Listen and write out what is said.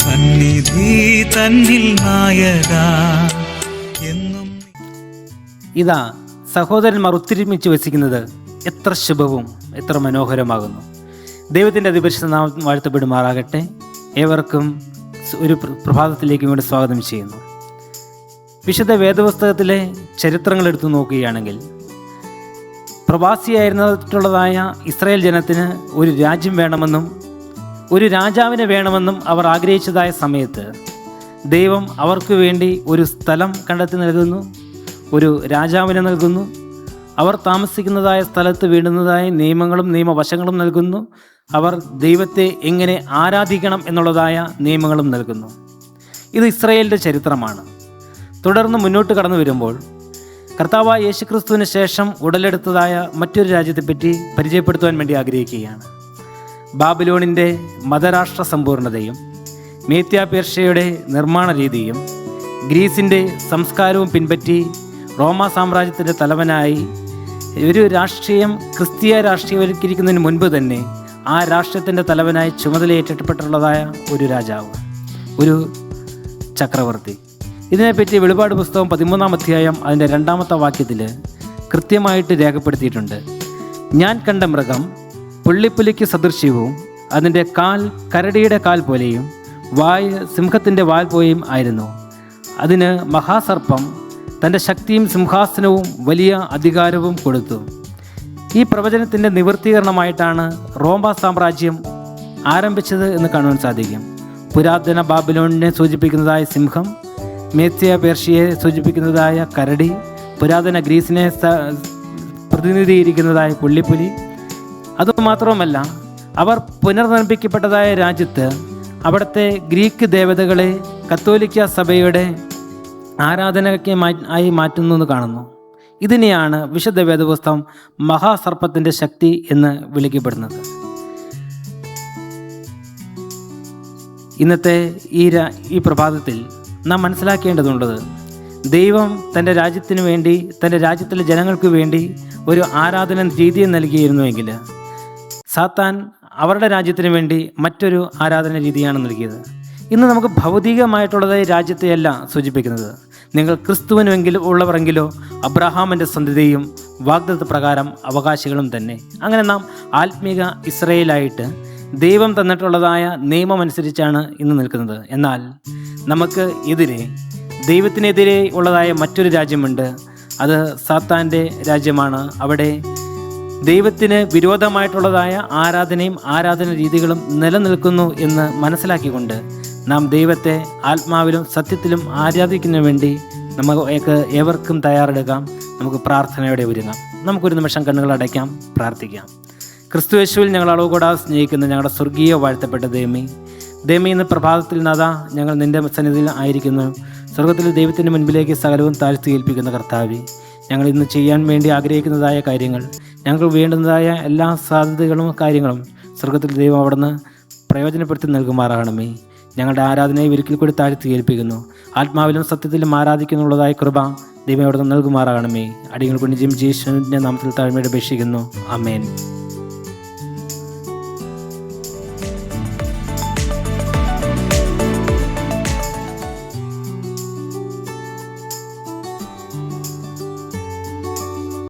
സന്നിധി തന്നിൽ നായക എന്നും. ഇതാ സഹോദരന്മാർ ഒത്തൊരുമിച്ച് വസിക്കുന്നത് എത്ര ശുഭവും എത്ര മനോഹരമാകുന്നു. ദൈവത്തിൻ്റെ അതിപരിശുദ്ധ നാമം വാഴ്ത്തപ്പെടുമാറാകട്ടെ. ഏവർക്കും ഒരു പ്രഭാതത്തിലേക്കും കൂടെ സ്വാഗതം ചെയ്യുന്നു. വിശുദ്ധ വേദപുസ്തകത്തിലെ ചരിത്രങ്ങൾ എടുത്തു നോക്കുകയാണെങ്കിൽ, പ്രവാസിയായിരുന്നിട്ടുള്ളതായ ഇസ്രായേൽ ജനത്തിന് ഒരു രാജ്യം വേണമെന്നും ഒരു രാജാവിനെ വേണമെന്നും അവർ ആഗ്രഹിച്ചതായ സമയത്ത് ദൈവം അവർക്ക് വേണ്ടി ഒരു സ്ഥലം കണ്ടെത്തി നൽകുന്നു, ഒരു രാജാവിനെ നൽകുന്നു. അവർ താമസിക്കുന്നതായ സ്ഥലത്ത് വേണ്ടുന്നതായ നിയമങ്ങളും നിയമവശങ്ങളും നൽകുന്നു. അവർ ദൈവത്തെ എങ്ങനെ ആരാധിക്കണം എന്നുള്ളതായ നിയമങ്ങളും നൽകുന്നു. ഇത് ഇസ്രായേലിൻ്റെ ചരിത്രമാണ്. തുടർന്ന് മുന്നോട്ട് കടന്നു വരുമ്പോൾ കർത്താവായ യേശുക്രിസ്തുവിന് ശേഷം ഉടലെടുത്തതായ മറ്റൊരു രാജ്യത്തെപ്പറ്റി പരിചയപ്പെടുത്തുവാൻ വേണ്ടി ആഗ്രഹിക്കുകയാണ്. ബാബിലോണിൻ്റെ മതരാഷ്ട്ര സമ്പൂർണതയും മേത്യ പേർഷ്യയുടെ നിർമ്മാണ രീതിയും ഗ്രീസിൻ്റെ സംസ്കാരവും പിൻപറ്റി റോമാ സാമ്രാജ്യത്തിൻ്റെ തലവനായി ഒരു രാഷ്ട്രീയം ക്രിസ്തീയ രാഷ്ട്രീയവൽക്കരിക്കുന്നതിന് മുൻപ് തന്നെ ആ രാഷ്ട്രത്തിൻ്റെ തലവനായി ചുമതലയേറ്റപ്പെട്ടുള്ളതായ ഒരു രാജാവ്, ഒരു ചക്രവർത്തി. ഇതിനെപ്പറ്റി വെളിപാട് പുസ്തകം 13-ാം അധ്യായം അതിൻ്റെ 2-ാമത്തെ വാക്യത്തിൽ കൃത്യമായിട്ട് രേഖപ്പെടുത്തിയിട്ടുണ്ട്. ഞാൻ കണ്ട മൃഗം പുള്ളിപ്പുലിക്ക് സദൃശ്യവും അതിൻ്റെ കാൽ കരടിയുടെ കാൽ പോലെയും വായ് സിംഹത്തിൻ്റെ വാൽ പോലെയും ആയിരുന്നു. അതിന് മഹാസർപ്പം തൻ്റെ ശക്തിയും സിംഹാസനവും വലിയ അധികാരവും കൊടുത്തു. ഈ പ്രവചനത്തിൻ്റെ നിവൃത്തീകരണമായിട്ടാണ് റോമാ സാമ്രാജ്യം ആരംഭിച്ചത് എന്ന് കാണുവാൻ സാധിക്കും. പുരാതന ബാബിലോണിനെ സൂചിപ്പിക്കുന്നതായ സിംഹം, മേത്യ പേർഷ്യയെ സൂചിപ്പിക്കുന്നതായ കരടി, പുരാതന ഗ്രീസിനെ പ്രതിനിധീകരിക്കുന്നതായ പുള്ളിപ്പുലി. അതുമാത്രവുമല്ല, അവർ പുനർനിർമ്മിക്കപ്പെട്ടതായ രാജ്യത്ത് അവിടുത്തെ ഗ്രീക്ക് ദേവതകളെ കത്തോലിക്ക സഭയുടെ ആരാധനയ്ക്ക് ആയി മാറ്റുന്നു എന്ന് കാണുന്നു. ഇതിനെയാണ് വിശുദ്ധ വേദപുസ്തകം മഹാസർപ്പത്തിൻ്റെ ശക്തി എന്ന് വിളിക്കപ്പെടുന്നത്. ഇന്നത്തെ ഈ പ്രഭാതത്തിൽ നാം മനസ്സിലാക്കേണ്ടതുള്ളത്, ദൈവം തൻ്റെ രാജ്യത്തിന് വേണ്ടി, തൻ്റെ രാജ്യത്തിലെ ജനങ്ങൾക്ക് വേണ്ടി ഒരു ആരാധന രീതി നൽകിയിരുന്നുവെങ്കിൽ, സാത്താൻ അവരുടെ രാജ്യത്തിന് വേണ്ടി മറ്റൊരു ആരാധന രീതിയാണ് നൽകിയത്. ഇന്ന് നമുക്ക് ഭൗതികമായിട്ടുള്ളതായ രാജ്യത്തെയല്ല സൂചിപ്പിക്കുന്നത്. നിങ്ങൾ ക്രിസ്തുവിനെങ്കിലും ഉള്ളവരെങ്കിലോ അബ്രഹാമിൻ്റെ സന്തതിയും വാഗ്ദത്ത പ്രകാരം അവകാശികളും തന്നെ. അങ്ങനെ നാം ആത്മീക ഇസ്രായേലായിട്ട് ദൈവം തന്നിട്ടുള്ളതായ നിയമമനുസരിച്ചാണ് ഇന്ന് നിൽക്കുന്നത്. എന്നാൽ നമുക്ക് എതിരെ, ദൈവത്തിനെതിരെ ഉള്ളതായ മറ്റൊരു രാജ്യമുണ്ട്. അത് സാത്താൻ്റെ രാജ്യമാണ്. അവിടെ ദൈവത്തിന് വിരോധമായിട്ടുള്ളതായ ആരാധനയും ആരാധന രീതികളും നിലനിൽക്കുന്നു എന്ന് മനസ്സിലാക്കിക്കൊണ്ട് നാം ദൈവത്തെ ആത്മാവിലും സത്യത്തിലും ആരാധിക്കുന്നതിന് വേണ്ടി നമുക്ക് ഏവർക്കും തയ്യാറെടുക്കാം. നമുക്ക് പ്രാർത്ഥനയോടെ ഒരുങ്ങാം. നമുക്കൊരു നിമിഷം കണ്ണുകൾ അടയ്ക്കാം, പ്രാർത്ഥിക്കാം. ക്രിസ്തുയേശുവിൽ ഞങ്ങൾ അളവ് കൂടാതെ സ്നേഹിക്കുന്ന ഞങ്ങളുടെ സ്വർഗീയ വാഴ്ത്തപ്പെട്ട ദൈവമേ, ഇന്ന് പ്രഭാതത്തിൽ നാഥാ ഞങ്ങൾ നിൻ്റെ സന്നിധിയിൽ ആയിരിക്കുന്നു. സ്വർഗത്തിൽ ദൈവത്തിൻ്റെ മുൻപിലേക്ക് സകലവും താഴ്ത്തി ഏൽപ്പിക്കുന്ന കർത്താവേ, ഞങ്ങൾ ഇന്ന് ചെയ്യാൻ വേണ്ടി ആഗ്രഹിക്കുന്നതായ കാര്യങ്ങൾ, ഞങ്ങൾക്ക് വേണ്ടുന്നതായ എല്ലാ സാധ്യതകളും കാര്യങ്ങളും സ്വർഗത്തിൽ ദൈവം അവിടുന്ന് പ്രയോജനപ്പെടുത്തി നൽകുമാറാകണമേ. ഞങ്ങളുടെ ആരാധനയെ ഒരിക്കൽ കൂടി താഴ്ത്തി ഏൽപ്പിക്കുന്നു. ആത്മാവിലും സത്യത്തിലും ആരാധിക്കുന്നുള്ളതായ കൃപ ദൈവം അവിടുന്ന് നൽകുമാറാകണമേ. അടികൾ കൊണ്ട് യേശുവിൻ്റെ നാമത്തിൽ താഴ്മയോടെ അപേക്ഷിക്കുന്നു. ആമേൻ.